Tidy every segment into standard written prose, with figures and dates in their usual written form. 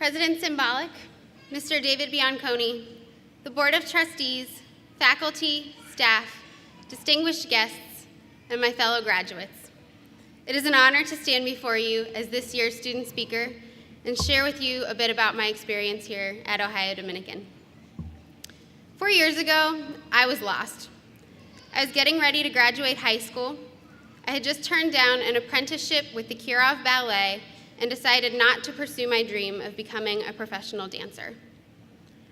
President Symbolic, Mr. David Bianconi, the Board of Trustees, faculty, staff, distinguished guests, and my fellow graduates. It is an honor to stand before you as this year's student speaker and share with you a bit about my experience here at Ohio Dominican. 4 years ago, I was lost. I was getting ready to graduate high school. I had just turned down an apprenticeship with the Kirov Ballet and decided not to pursue my dream of becoming a professional dancer.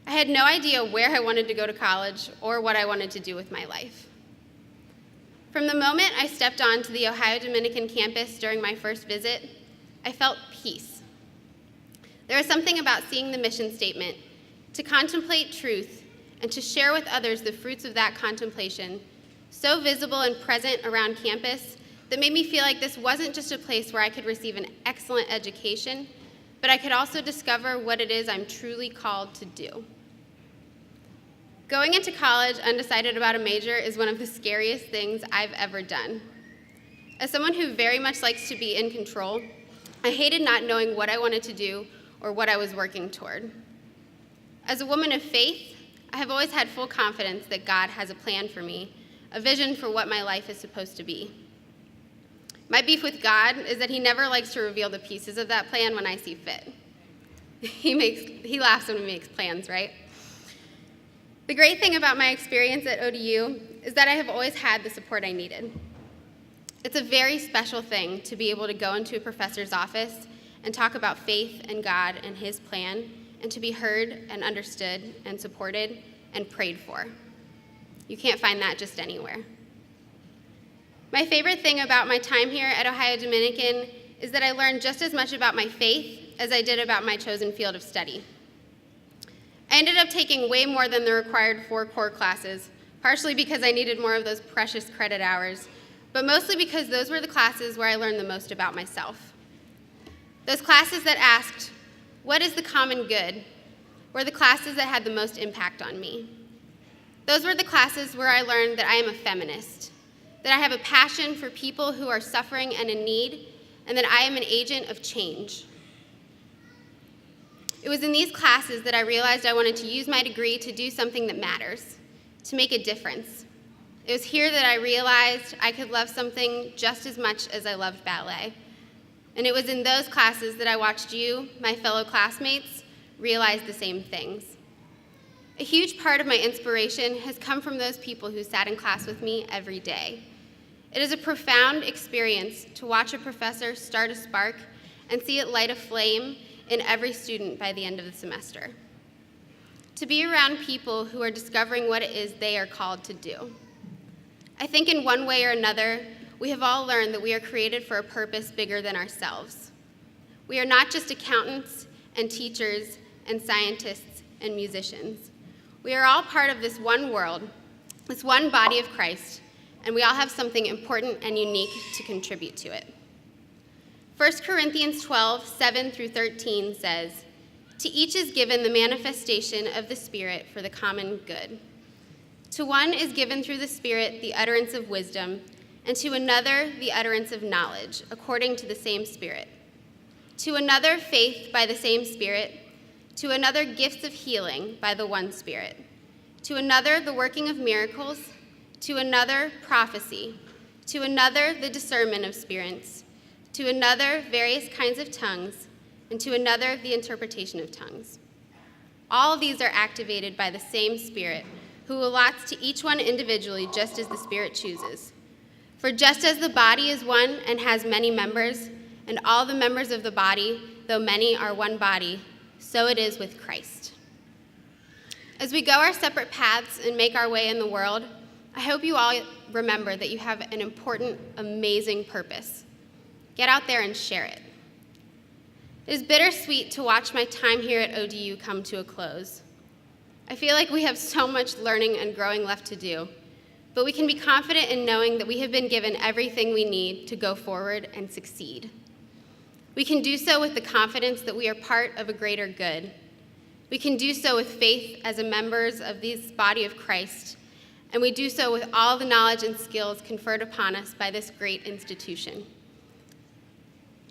I had no idea where I wanted to go to college or what I wanted to do with my life. From the moment I stepped onto the Ohio Dominican campus during my first visit, I felt peace. There was something about seeing the mission statement, to contemplate truth and to share with others the fruits of that contemplation, so visible and present around campus that made me feel like this wasn't just a place where I could receive an excellent education, but I could also discover what it is I'm truly called to do. Going into college undecided about a major is one of the scariest things I've ever done. As someone who very much likes to be in control, I hated not knowing what I wanted to do or what I was working toward. As a woman of faith, I have always had full confidence that God has a plan for me, a vision for what my life is supposed to be. My beef with God is that he never likes to reveal the pieces of that plan when I see fit. He laughs when he makes plans, right? The great thing about my experience at ODU is that I have always had the support I needed. It's a very special thing to be able to go into a professor's office and talk about faith and God and his plan, and to be heard and understood and supported and prayed for. You can't find that just anywhere. My favorite thing about my time here at Ohio Dominican is that I learned just as much about my faith as I did about my chosen field of study. I ended up taking way more than the required 4 core classes, partially because I needed more of those precious credit hours, but mostly because those were the classes where I learned the most about myself. Those classes that asked, what is the common good, were the classes that had the most impact on me. Those were the classes where I learned that I am a feminist, that I have a passion for people who are suffering and in need, and that I am an agent of change. It was in these classes that I realized I wanted to use my degree to do something that matters, to make a difference. It was here that I realized I could love something just as much as I loved ballet. And it was in those classes that I watched you, my fellow classmates, realize the same things. A huge part of my inspiration has come from those people who sat in class with me every day. It is a profound experience to watch a professor start a spark and see it light a flame in every student by the end of the semester. To be around people who are discovering what it is they are called to do. I think in one way or another, we have all learned that we are created for a purpose bigger than ourselves. We are not just accountants and teachers and scientists and musicians. We are all part of this one world, this one body of Christ, and we all have something important and unique to contribute to it. 1 Corinthians 12, 7 through 13 says, "To each is given the manifestation of the Spirit for the common good. To one is given through the Spirit the utterance of wisdom, and to another the utterance of knowledge, according to the same Spirit. To another faith by the same Spirit, to another gifts of healing by the one Spirit, to another the working of miracles, to another prophecy, to another the discernment of spirits, to another various kinds of tongues, and to another the interpretation of tongues. All of these are activated by the same Spirit, who allots to each one individually just as the Spirit chooses. For just as the body is one and has many members, and all the members of the body, though many, are one body, so it is with Christ." As we go our separate paths and make our way in the world, I hope you all remember that you have an important, amazing purpose. Get out there and share it. It is bittersweet to watch my time here at ODU come to a close. I feel like we have so much learning and growing left to do, but we can be confident in knowing that we have been given everything we need to go forward and succeed. We can do so with the confidence that we are part of a greater good. We can do so with faith as members of this body of Christ, and we do so with all the knowledge and skills conferred upon us by this great institution.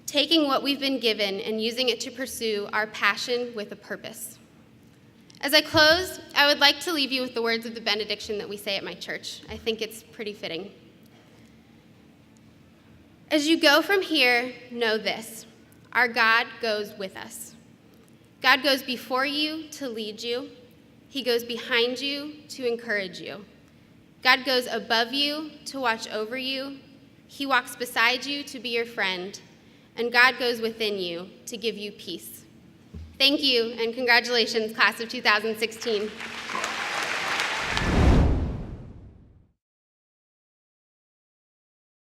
taking what we've been given and using it to pursue our passion with a purpose. As I close, I would like to leave you with the words of the benediction that we say at my church. I think it's pretty fitting. As you go from here, know this: our God goes with us. God goes before you to lead you. He goes behind you to encourage you. God goes above you to watch over you. He walks beside you to be your friend. And God goes within you to give you peace. Thank you, and congratulations, class of 2016.